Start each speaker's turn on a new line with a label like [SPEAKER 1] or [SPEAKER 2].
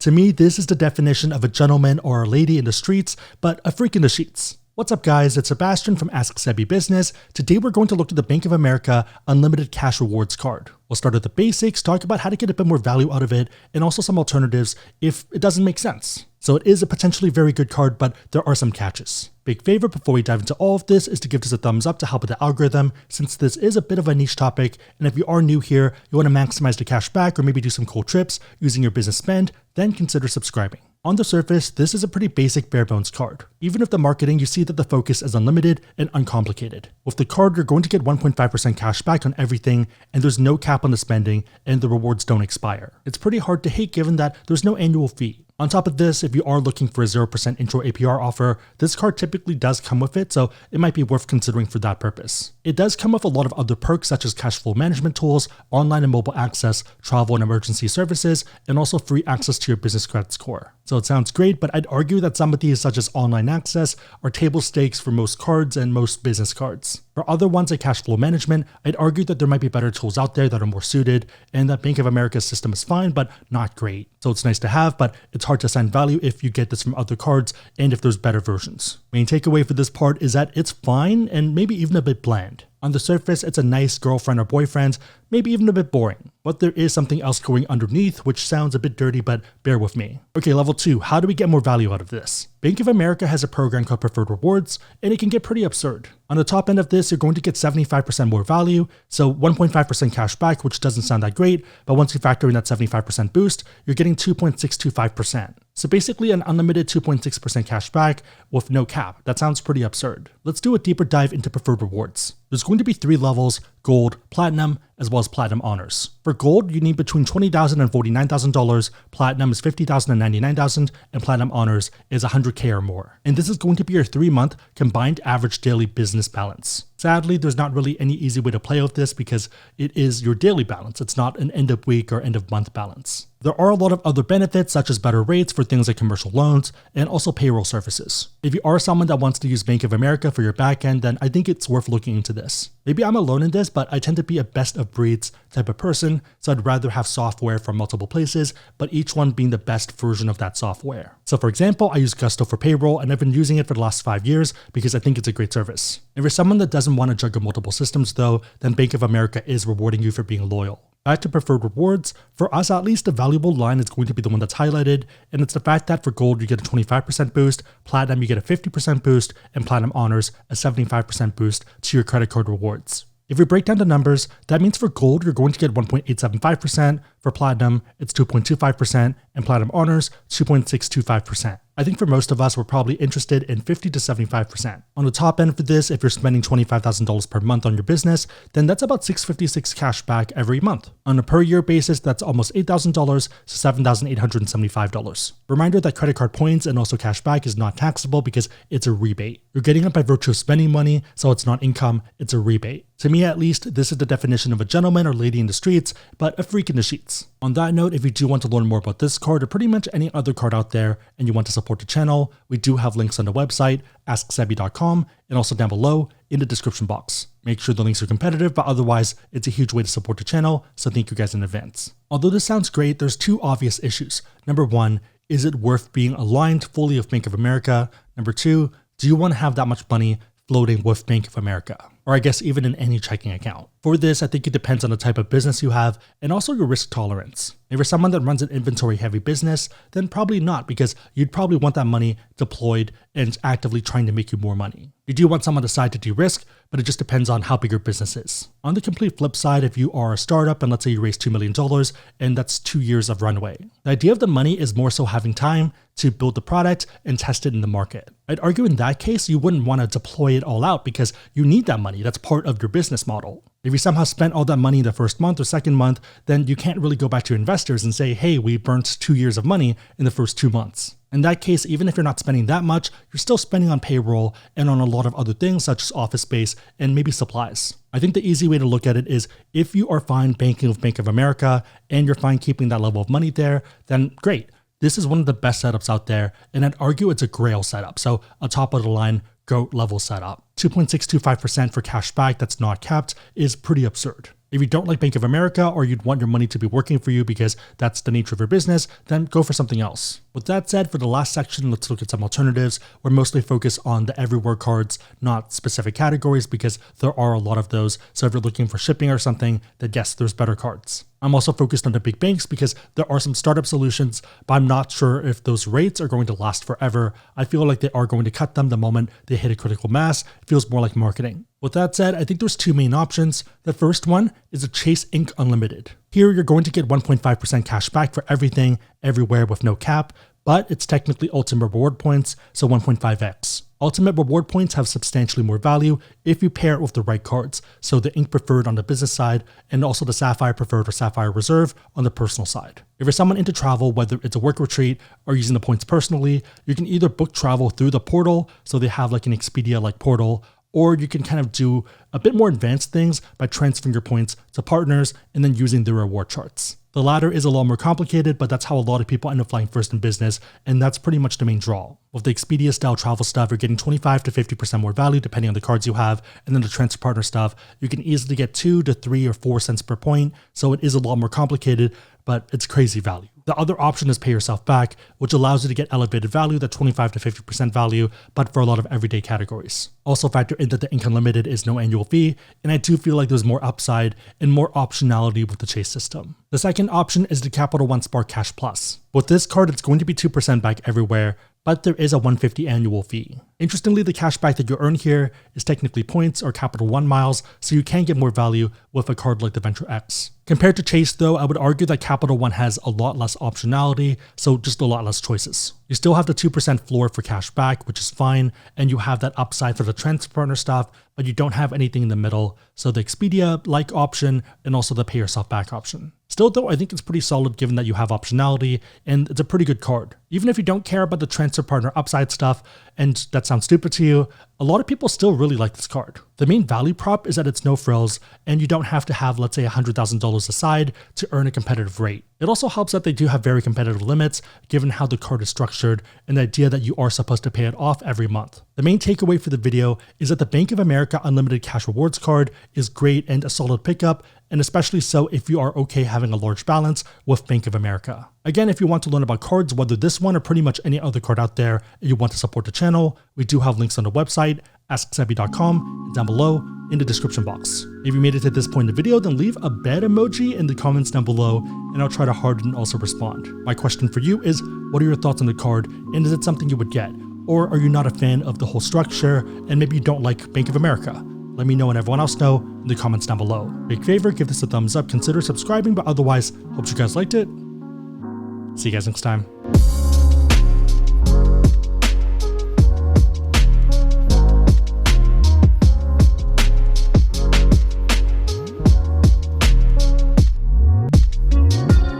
[SPEAKER 1] To me, this is the definition of a gentleman or a lady in the streets, but a freak in the sheets. What's up guys, it's Sebastian from Ask Sebby Business. Today we're going to look at the Bank of America Unlimited Cash Rewards card. We'll start with the basics, talk about how to get a bit more value out of it, and also some alternatives if it doesn't make sense. So it is a potentially very good card, but there are some catches. Big favor before we dive into all of this is to give this a thumbs up to help with the algorithm, since this is a bit of a niche topic, and if you are new here, you want to maximize the cash back or maybe do some cool trips using your business spend, then consider subscribing. On the surface, this is a pretty basic bare bones card. Even if the marketing, you see that the focus is unlimited and uncomplicated. With the card, you're going to get 1.5% cash back on everything, and there's no cap on the spending, and the rewards don't expire. It's pretty hard to hate given that there's no annual fee. On top of this, if you are looking for a 0% intro APR offer, this card typically does come with it, so it might be worth considering for that purpose. It does come with a lot of other perks such as cash flow management tools, online and mobile access, travel and emergency services, and also free access to your business credit score. So it sounds great, but I'd argue that some of these, such as online access, are table stakes for most cards and most business cards. For other ones like cash flow management, I'd argue that there might be better tools out there that are more suited, and that Bank of America's system is fine, but not great. So it's nice to have, but it's hard to assign value if you get this from other cards and if there's better versions. Main takeaway for this part is that it's fine and maybe even a bit bland. On the surface, it's a nice girlfriend or boyfriend, maybe even a bit boring. But there is something else going underneath, which sounds a bit dirty, but bear with me. Okay, level 2, how do we get more value out of this? Bank of America has a program called Preferred Rewards, and it can get pretty absurd. On the top end of this, you're going to get 75% more value, so 1.5% cash back, which doesn't sound that great, but once you factor in that 75% boost, you're getting 2.625%. So basically an unlimited 2.6% cash back with no cap. That sounds pretty absurd. Let's do a deeper dive into Preferred Rewards. There's going to be 3 levels: Gold, Platinum, as well as Platinum Honors. For Gold, you need between $20,000 and $49,000, Platinum is $50,000 and $99,000, and Platinum Honors is $100K or more. And this is going to be your 3-month combined average daily business balance. Sadly, there's not really any easy way to play with this because it is your daily balance. It's not an end of week or end of month balance. There are a lot of other benefits such as better rates for things like commercial loans and also payroll services. If you are someone that wants to use Bank of America for your backend, then I think it's worth looking into this. Maybe I'm alone in this, but I tend to be a best of breeds type of person, so I'd rather have software from multiple places, but each one being the best version of that software. So for example, I use Gusto for payroll, and I've been using it for the last 5 years because I think it's a great service. If you're someone that doesn't want to juggle multiple systems though, then Bank of America is rewarding you for being loyal. Back to Preferred Rewards, for us at least, the valuable line is going to be the one that's highlighted, and it's the fact that for Gold you get a 25% boost, Platinum you get a 50% boost, and Platinum Honors a 75% boost to your credit card rewards. If we break down the numbers, that means for Gold you're going to get 1.875%, for Platinum it's 2.25%, and Platinum Honors 2.625%. I think for most of us, we're probably interested in 50 to 75%. On the top end for this, if you're spending $25,000 per month on your business, then that's about $656 cash back every month. On a per year basis, that's almost $8,000 to $7,875. Reminder that credit card points and also cash back is not taxable because it's a rebate. You're getting it by virtue of spending money, so it's not income, it's a rebate. To me at least, this is the definition of a gentleman or lady in the streets, but a freak in the sheets. On that note, if you do want to learn more about this card or pretty much any other card out there and you want to support the channel, we do have links on the website, asksebby.com, and also down below in the description box. Make sure the links are competitive, but otherwise, it's a huge way to support the channel, so thank you guys in advance. Although this sounds great, there's 2 obvious issues. Number 1, is it worth being aligned fully with Bank of America? Number 2, do you want to have that much money floating with Bank of America? Or I guess even in any checking account. For this, I think it depends on the type of business you have and also your risk tolerance. If you're someone that runs an inventory heavy business, then probably not, because you'd probably want that money deployed and actively trying to make you more money. You do want someone to decide to de-risk, but it just depends on how big your business is. On the complete flip side, if you are a startup and let's say you raise $2 million and that's 2 years of runway, the idea of the money is more so having time to build the product and test it in the market. I'd argue in that case, you wouldn't want to deploy it all out because you need that money. That's part of your business model. If you somehow spent all that money in the first month or second month, then you can't really go back to your investors and say, hey, we burnt 2 years of money in the first 2 months. In that case, even if you're not spending that much, you're still spending on payroll and on a lot of other things such as office space and maybe supplies. I think the easy way to look at it is if you are fine banking with Bank of America and you're fine keeping that level of money there, then great. This is one of the best setups out there, and I'd argue it's a grail setup. So a top of the line GOAT level setup. 2.625% for cash back that's not capped is pretty absurd. If you don't like Bank of America or you'd want your money to be working for you because that's the nature of your business, then go for something else. With that said, for the last section, let's look at some alternatives. We're mostly focused on the everywhere cards, not specific categories, because there are a lot of those. So if you're looking for shipping or something, then yes, there's better cards. I'm also focused on the big banks because there are some startup solutions, but I'm not sure if those rates are going to last forever. I feel like they are going to cut them the moment they hit a critical mass. It feels more like marketing. With that said, I think there's two main options. The first one is a Chase Inc. Unlimited. Here, you're going to get 1.5% cash back for everything, everywhere with no cap, but it's technically ultimate reward points, so 1.5x. Ultimate reward points have substantially more value if you pair it with the right cards, so the Ink Preferred on the business side, and also the Sapphire Preferred or Sapphire Reserve on the personal side. If you're someone into travel, whether it's a work retreat or using the points personally, you can either book travel through the portal, so they have like an Expedia-like portal, or you can kind of do a bit more advanced things by transferring your points to partners and then using their reward charts. The latter is a lot more complicated, but that's how a lot of people end up flying first in business, and that's pretty much the main draw. With the Expedia style travel stuff, you're getting 25 to 50% more value depending on the cards you have, and then the transfer partner stuff, you can easily get 2 to 3 or 4 cents per point, so it is a lot more complicated, but it's crazy value. The other option is pay yourself back, which allows you to get elevated value, that 25 to 50% value, but for a lot of everyday categories. Also factor in that the Ink Unlimited is no annual fee, and I do feel like there's more upside and more optionality with the Chase system. The second option is the Capital One Spark Cash Plus. With this card, it's going to be 2% back everywhere, but there is a $150 annual fee. Interestingly, the cashback that you earn here is technically points or Capital One miles, so you can get more value with a card like the Venture X. Compared to Chase though, I would argue that Capital One has a lot less optionality, so just a lot less choices. You still have the 2% floor for cash back, which is fine, and you have that upside for the transfer partner stuff, but you don't have anything in the middle, so the Expedia-like option and also the pay yourself back option. Still though, I think it's pretty solid given that you have optionality, and it's a pretty good card. Even if you don't care about the transfer partner upside stuff, and that sounds stupid to you, a lot of people still really like this card. The main value prop is that it's no frills, and you don't have to have, let's say, $100,000 aside to earn a competitive rate. It also helps that they do have very competitive limits, given how the card is structured, and the idea that you are supposed to pay it off every month. The main takeaway for the video is that the Bank of America Unlimited Cash Rewards card is great and a solid pickup, and especially so if you are okay having a large balance with Bank of America. Again, if you want to learn about cards, whether this one or pretty much any other card out there, and you want to support the channel, we do have links on the website, asksebby.com, and down below in the description box. If you made it to this point in the video, then leave a bed emoji in the comments down below, and I'll try to harden and also respond. My question for you is, what are your thoughts on the card, and is it something you would get? Or are you not a fan of the whole structure, and maybe you don't like Bank of America? Let me know and everyone else know in the comments down below. Big favor, give this a thumbs up, consider subscribing, but otherwise, hope you guys liked it. See you guys next time.